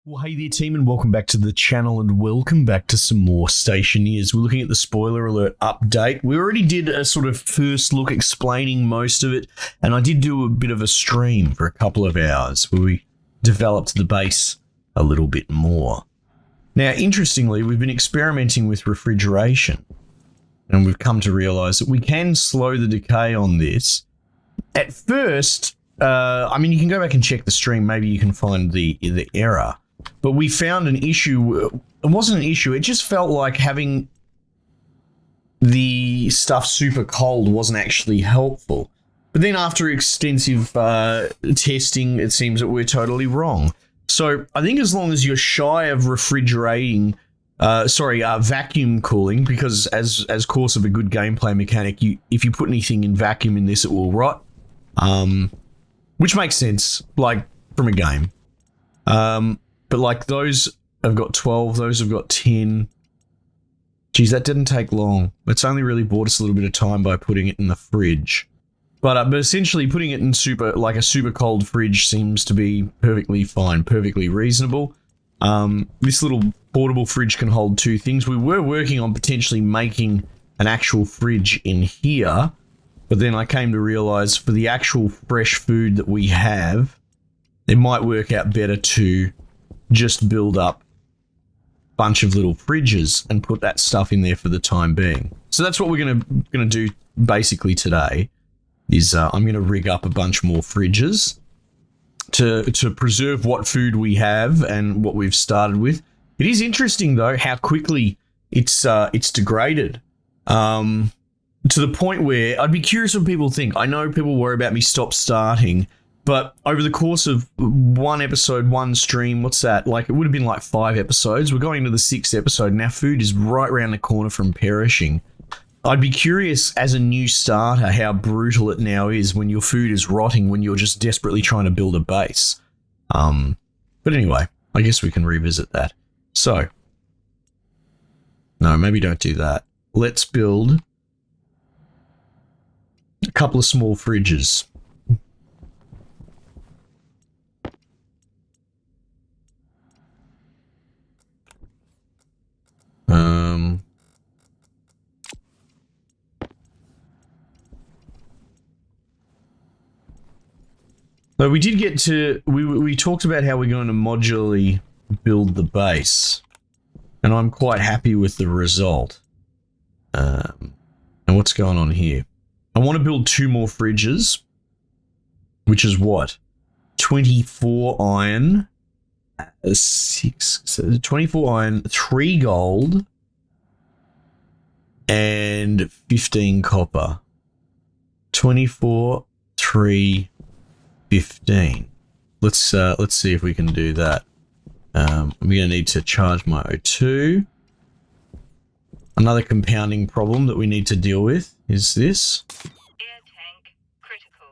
Well, hey there, team, and welcome back to the channel, and welcome back to some more Stationeers. We're looking at the spoiler alert update. We already did a sort of first look explaining most of it, and I did do a bit of a stream for a couple of hours where we developed the base a little bit more. Now, interestingly, we've been experimenting with refrigeration, and we've come to realize that we can slow the decay on this. At first, I mean, you can go back and check the stream. Maybe you can find the error. But we found an issue. It wasn't an issue. It just felt like having the stuff super cold wasn't actually helpful. But then after extensive testing, it seems that we're totally wrong. So I think as long as you're shy of refrigerating, vacuum cooling, because as course of a good gameplay mechanic, if you put anything in vacuum in this, it will rot. Which makes sense, like, from a game. But like, those have got 12, those have got 10. Geez, that didn't take long. It's only really bought us a little bit of time by putting it in the fridge. But essentially putting it in a super cold fridge seems to be perfectly fine, perfectly reasonable. This little portable fridge can hold two things. We were working on potentially making an actual fridge in here, but then I came to realize for the actual fresh food that we have, it might work out better to just build up a bunch of little fridges and put that stuff in there for the time being. So that's what we're gonna do basically today. Is I'm gonna rig up a bunch more fridges to preserve what food we have and what we've started with. It is interesting though how quickly it's degraded. To the point where I'd be curious what people think. I know people worry about me stop starting, but over the course of one episode, one stream, what's that? Like, it would have been like 5 episodes. We're going into the 6th episode, and our food is right around the corner from perishing. I'd be curious, as a new starter, how brutal it now is when your food is rotting, when you're just desperately trying to build a base. But anyway, I guess we can revisit that. So, no, maybe don't do that. Let's build a couple of small fridges. So we did get to, we talked about how we're going to modularly build the base, and I'm quite happy with the result. And what's going on here? I want to build 2 more fridges, which is what? 24 iron, 24 iron, 3 gold, and 15 copper. 24, 3, 15. Let's see if we can do that. I'm gonna need to charge my O2. Another compounding problem that we need to deal with is this. Air tank critical.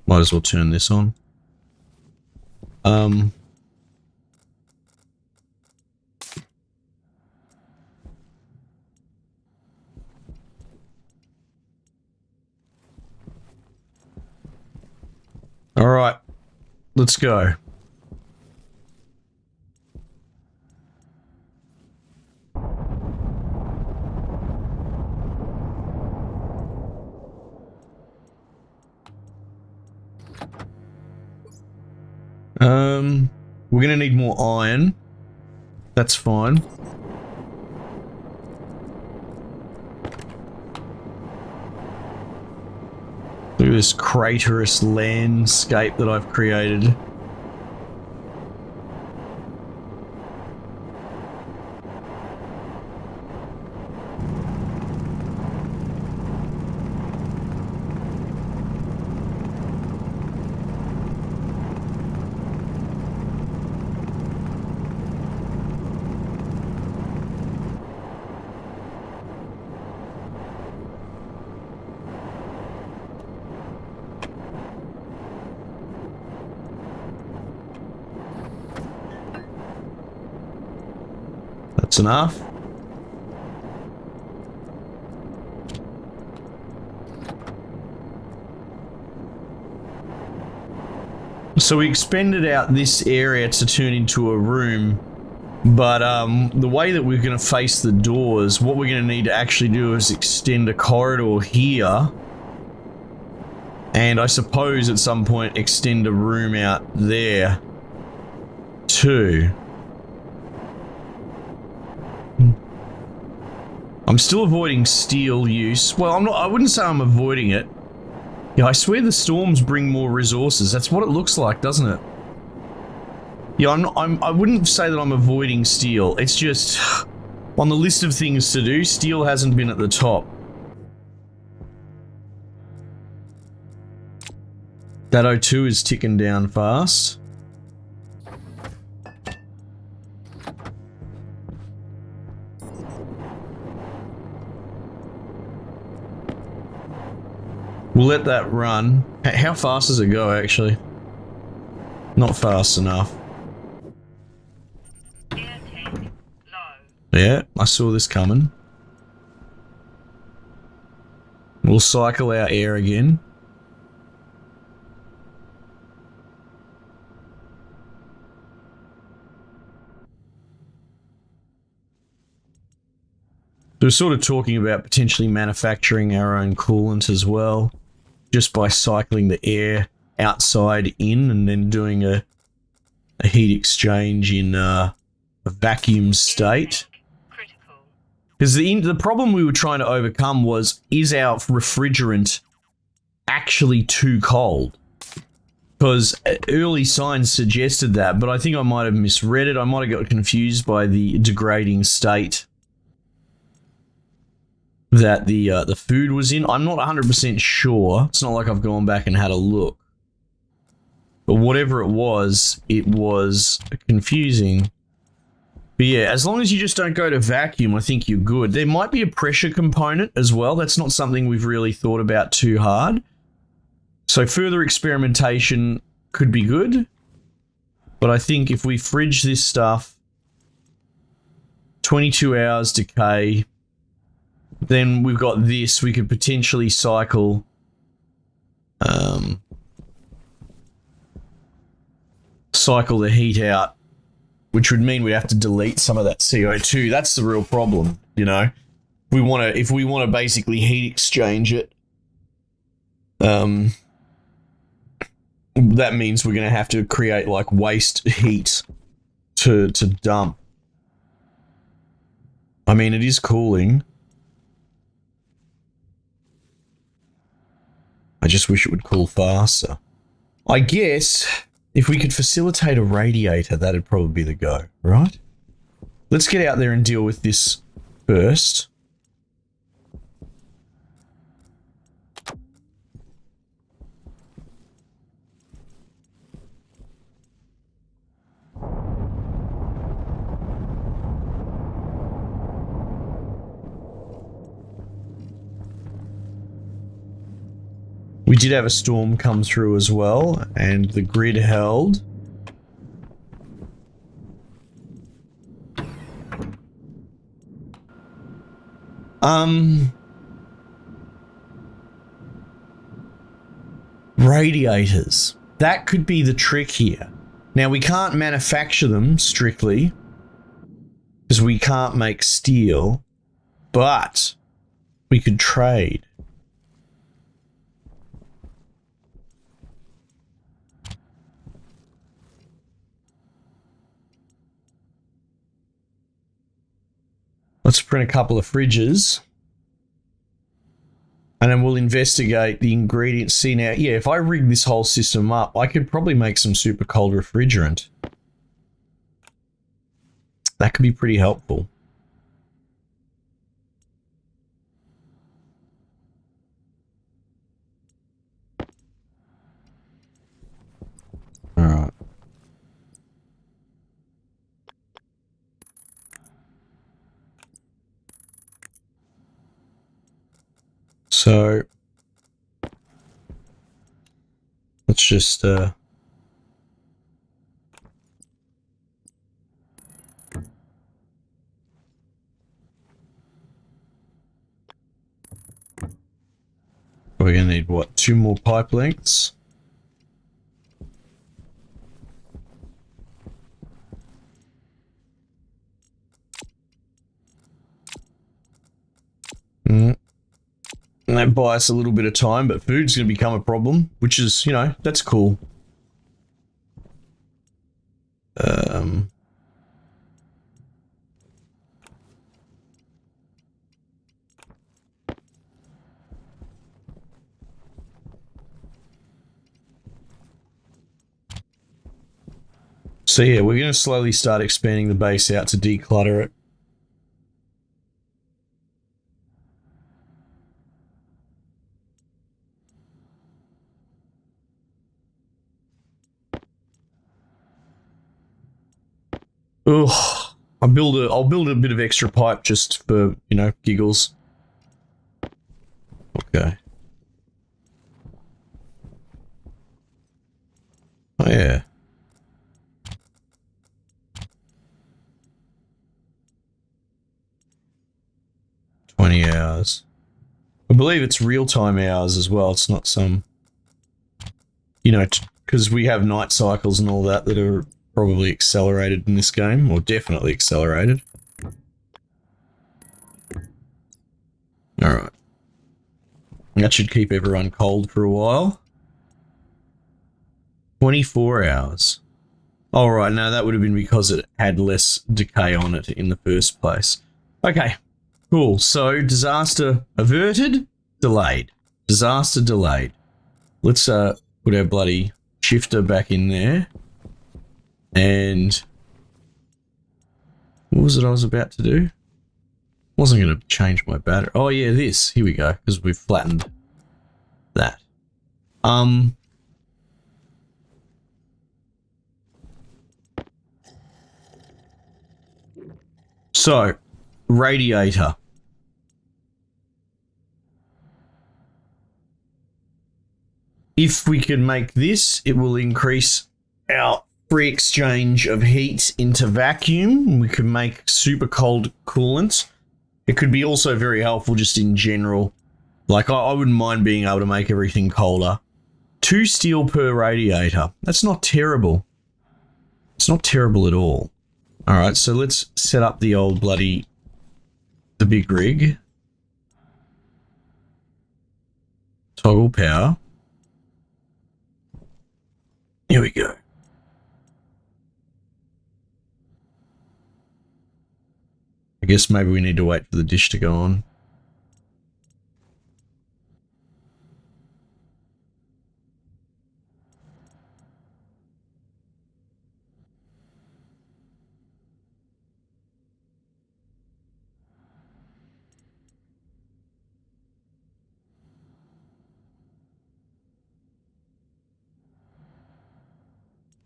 Might as well turn this on. All right, let's go. We're gonna need more iron. That's fine. Look at this craterous landscape that I've created. That's enough. So we expanded out this area to turn into a room, but the way that we're going to face the doors, what we're going to need to actually do is extend a corridor here, and I suppose at some point extend a room out there too. I'm still avoiding steel use. Well, I'm not. I wouldn't say I'm avoiding it. Yeah, I swear the storms bring more resources. That's what it looks like, doesn't it? Yeah, I wouldn't say that I'm avoiding steel. It's just on the list of things to do, steel hasn't been at the top. That O2 is ticking down fast. We'll let that run. How fast does it go, actually? Not fast enough. Air tank low. Yeah, I saw this coming. We'll cycle our air again. We're sort of talking about potentially manufacturing our own coolant as well, just by cycling the air outside in and then doing a heat exchange in a vacuum state. Critical. Because the problem we were trying to overcome was, is our refrigerant actually too cold? Because early signs suggested that, but I think I might have misread it. I might have got confused by the degrading state that the food was in. I'm not 100% sure. It's not like I've gone back and had a look. But whatever it was confusing. But yeah, as long as you just don't go to vacuum, I think you're good. There might be a pressure component as well. That's not something we've really thought about too hard. So further experimentation could be good. But I think if we fridge this stuff, 22 hours decay, then we've got this. We could potentially cycle cycle the heat out, which would mean we have to delete some of that CO2. That's the real problem, you know. If we want to basically heat exchange it, that means we're going to have to create like waste heat to dump. I mean, it is cooling. I just wish it would cool faster. I guess if we could facilitate a radiator, that'd probably be the go, right? Let's get out there and deal with this first. We did have a storm come through as well, and the grid held. Radiators. That could be the trick here. Now, we can't manufacture them strictly, because we can't make steel, but we could trade. Let's print a couple of fridges. And then we'll investigate the ingredients. See now, yeah, if I rig this whole system up, I could probably make some super cold refrigerant. That could be pretty helpful. All right. So let's just We're gonna need what? 2 more pipe lengths. And that buys us a little bit of time, but food's going to become a problem, which is, you know, that's cool. So yeah, we're going to slowly start expanding the base out to declutter it. Ugh. I'll build a bit of extra pipe just for, you know, giggles. Okay. Oh yeah. $20. I believe it's real-time hours as well. It's not some, you know, because we have night cycles and all that are probably accelerated in this game, or definitely accelerated. Alright. That should keep everyone cold for a while. 24 hours. Alright, no, that would have been because it had less decay on it in the first place. Okay, cool. So, disaster averted, delayed. Disaster delayed. Let's put our bloody shifter back in there. And what was it I was about to do? Wasn't going to change my battery. Oh yeah, this. Here we go, because we've flattened that. So, radiator. If we can make this, it will increase our free exchange of heat into vacuum. We can make super cold coolant. It could be also very helpful just in general. Like, I wouldn't mind being able to make everything colder. 2 steel per radiator. That's not terrible. It's not terrible at all. Alright, so let's set up the old bloody... the big rig. Toggle power. Here we go. I guess maybe we need to wait for the dish to go on.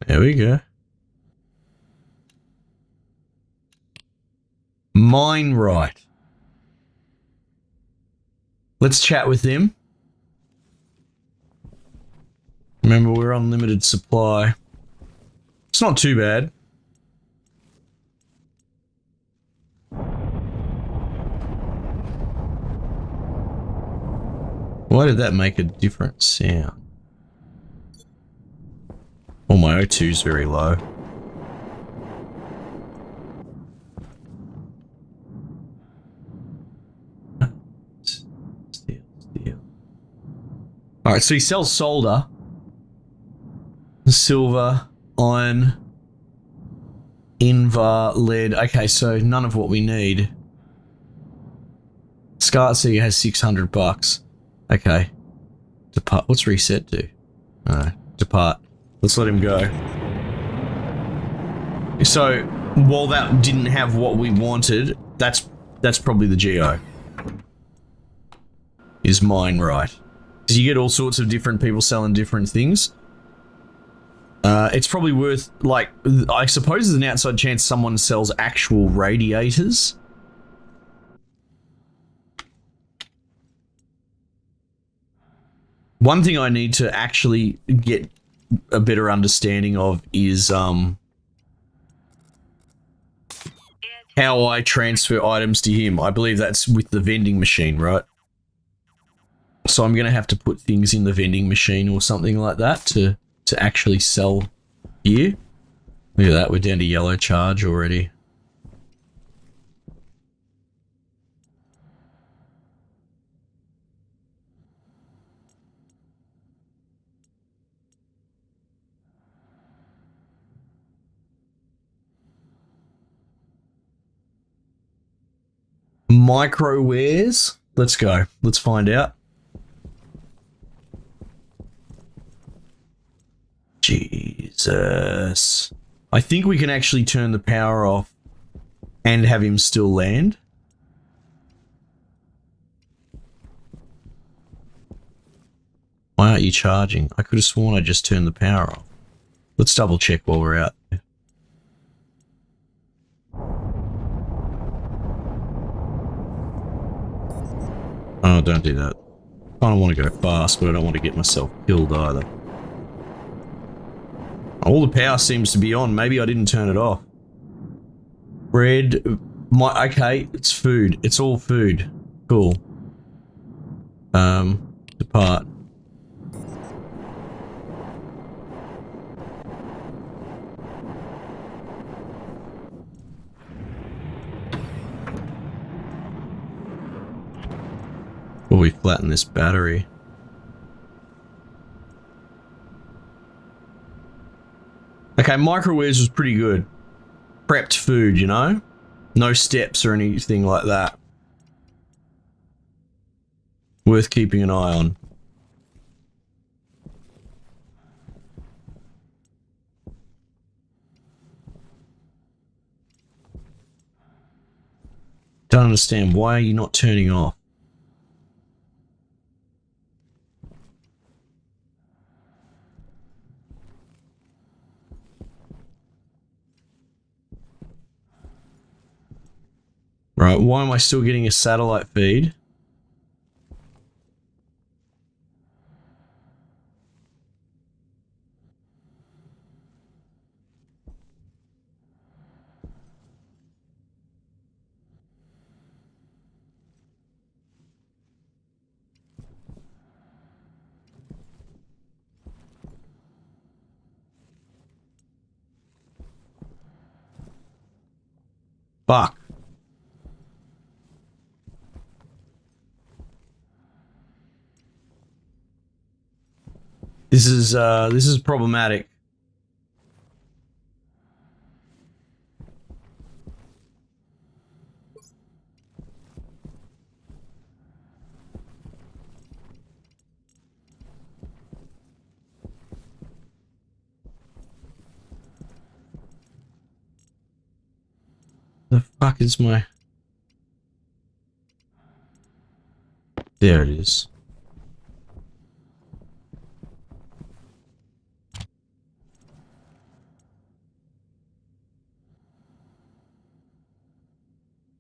There we go. Mine right. Let's chat with them. Remember, we're on limited supply. It's not too bad. Why did that make a different sound? Oh, my O2 is very low. Steel. Alright, so he sells solder. Silver, iron, invar, lead. Okay, so none of what we need. Scarletseeks has $600. Okay. Depart. What's reset do? Depart. Let's let him go. So, while that didn't have what we wanted, that's probably the geo. Is mine right? Because you get all sorts of different people selling different things. It's probably worth, like, I suppose there's an outside chance someone sells actual radiators. One thing I need to actually get a better understanding of is how I transfer items to him. I believe that's with the vending machine, right? So I'm going to have to put things in the vending machine or something like that to actually sell here. Look at that, we're down to yellow charge already. Microwares. Let's go. Let's find out. Jesus. I think we can actually turn the power off and have him still land. Why aren't you charging? I could have sworn I just turned the power off. Let's double check while we're out there. Oh, don't do that. I don't want to go fast, but I don't want to get myself killed either. All the power seems to be on. Maybe I didn't turn it off. Bread. Okay, it's food. It's all food. Cool. Depart. Will we flatten this battery? Okay, microwaves was pretty good. Prepped food, you know? No steps or anything like that. Worth keeping an eye on. Don't understand. Why are you not turning off? Right, why am I still getting a satellite feed? Fuck. This is problematic. The fuck is my... There it is.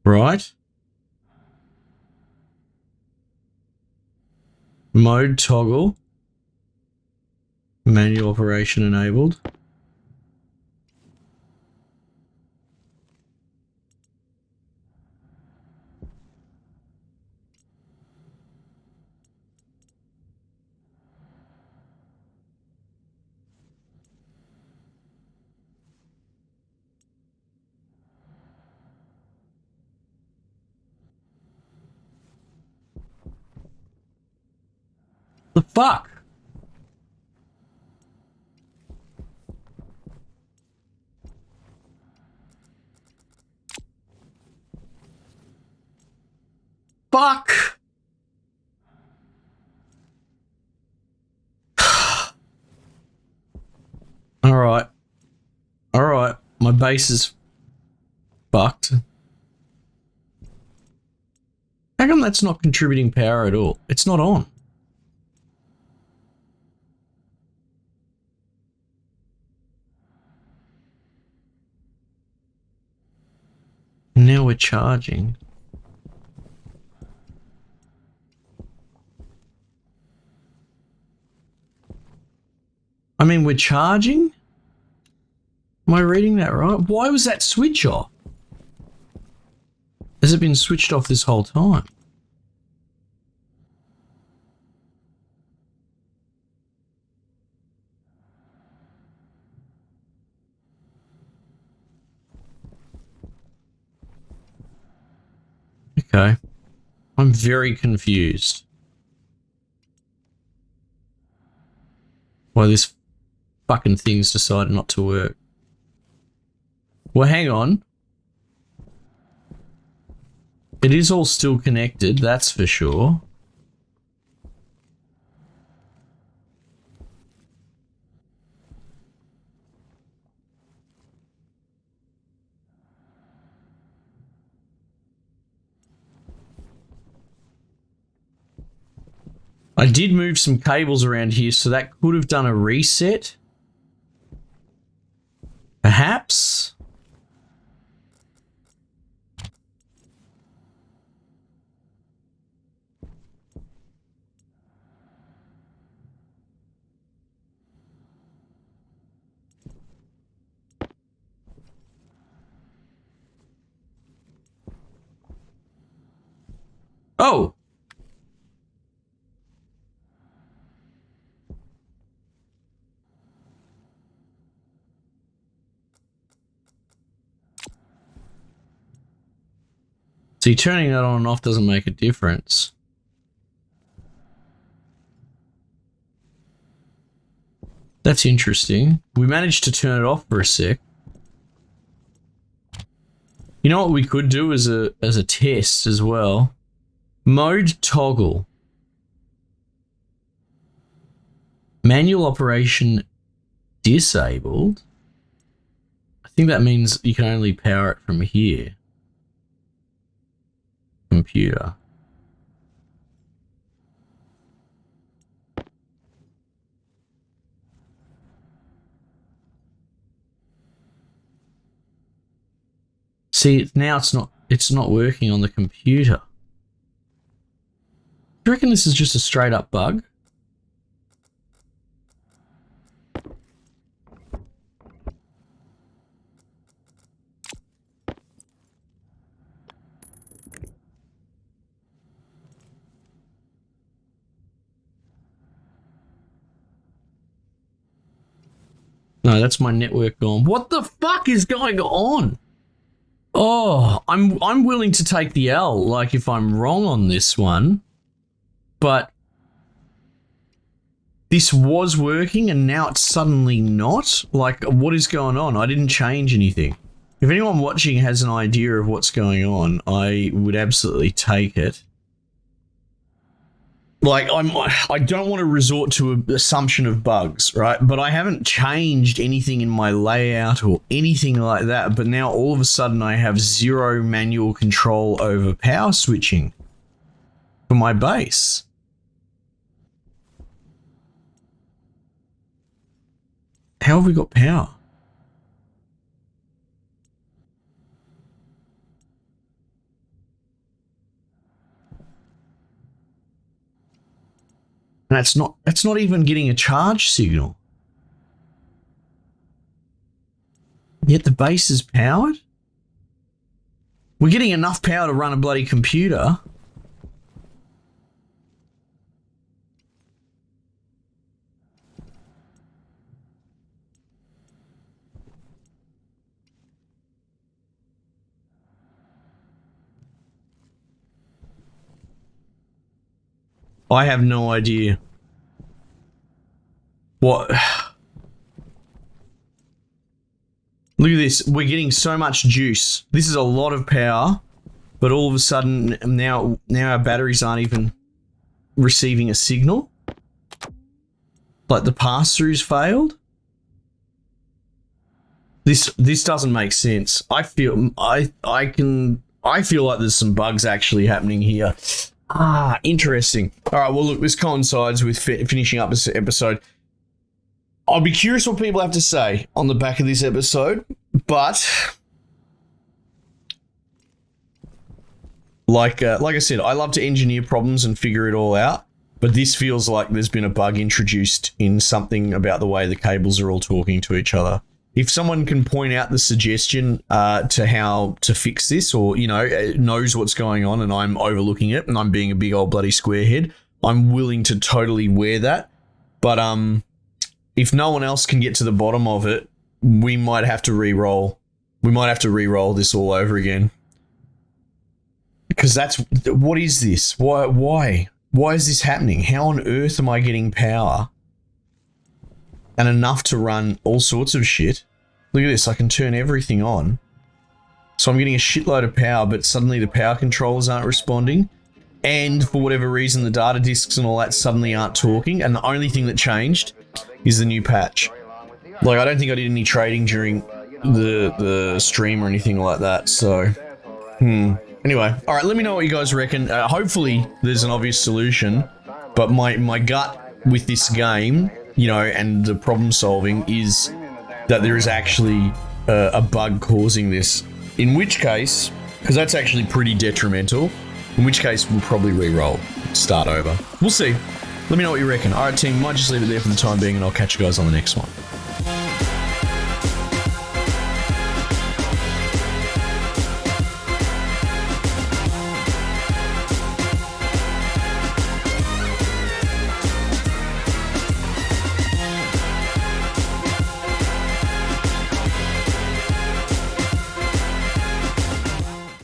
Right. Mode toggle. Manual operation enabled. The fuck? Fuck! Alright. Alright. My base is fucked. How come that's not contributing power at all? It's not on. Now we're charging. I mean, we're charging? Am I reading that right? Why was that switch off? Has it been switched off this whole time? Okay. I'm very confused. Why this fucking thing's decided not to work. Well, hang on. It is all still connected, that's for sure. I did move some cables around here, so that could have done a reset. Perhaps. Oh. See, turning that on and off doesn't make a difference. That's interesting. We managed to turn it off for a sec. You know what we could do as a test as well? Mode toggle. Manual operation disabled. I think that means you can only power it from here. Computer. See, now it's not working on the computer. Do you reckon this is just a straight up bug? No, that's my network gone. What the fuck is going on? Oh, I'm willing to take the L, like if I'm wrong on this one. But this was working and now it's suddenly not? Like, what is going on? I didn't change anything. If anyone watching has an idea of what's going on, I would absolutely take it. Like, I don't want to resort to an assumption of bugs, right? But I haven't changed anything in my layout or anything like that. But now all of a sudden I have zero manual control over power switching for my base. How have we got power? And that's not even getting a charge signal. Yet the base is powered? We're getting enough power to run a bloody computer. I have no idea. What? Look at this. We're getting so much juice. This is a lot of power, but all of a sudden now our batteries aren't even receiving a signal. Like the pass-throughs failed. This doesn't make sense. I feel like there's some bugs actually happening here. Ah, interesting. All right, well, look, this coincides with finishing up this episode. I'll be curious what people have to say on the back of this episode, but like I said, I love to engineer problems and figure it all out, but this feels like there's been a bug introduced in something about the way the cables are all talking to each other. If someone can point out the suggestion to how to fix this, or, you know, knows what's going on and I'm overlooking it and I'm being a big old bloody squarehead, I'm willing to totally wear that. But if no one else can get to the bottom of it, we might have to re-roll. We might have to re-roll this all over again. Because what is this? Why is this happening? How on earth am I getting power and enough to run all sorts of shit? Look at this, I can turn everything on. So I'm getting a shitload of power, but suddenly the power controllers aren't responding. And for whatever reason, the data disks and all that suddenly aren't talking. And the only thing that changed is the new patch. Like, I don't think I did any trading during the stream or anything like that, so... Anyway, alright, let me know what you guys reckon. Hopefully, there's an obvious solution, but my gut with this game, you know, and the problem solving is that there is actually a bug causing this. In which case, because that's actually pretty detrimental, in which case we'll probably re-roll, start over. We'll see. Let me know what you reckon. Alright team, might just leave it there for the time being and I'll catch you guys on the next one.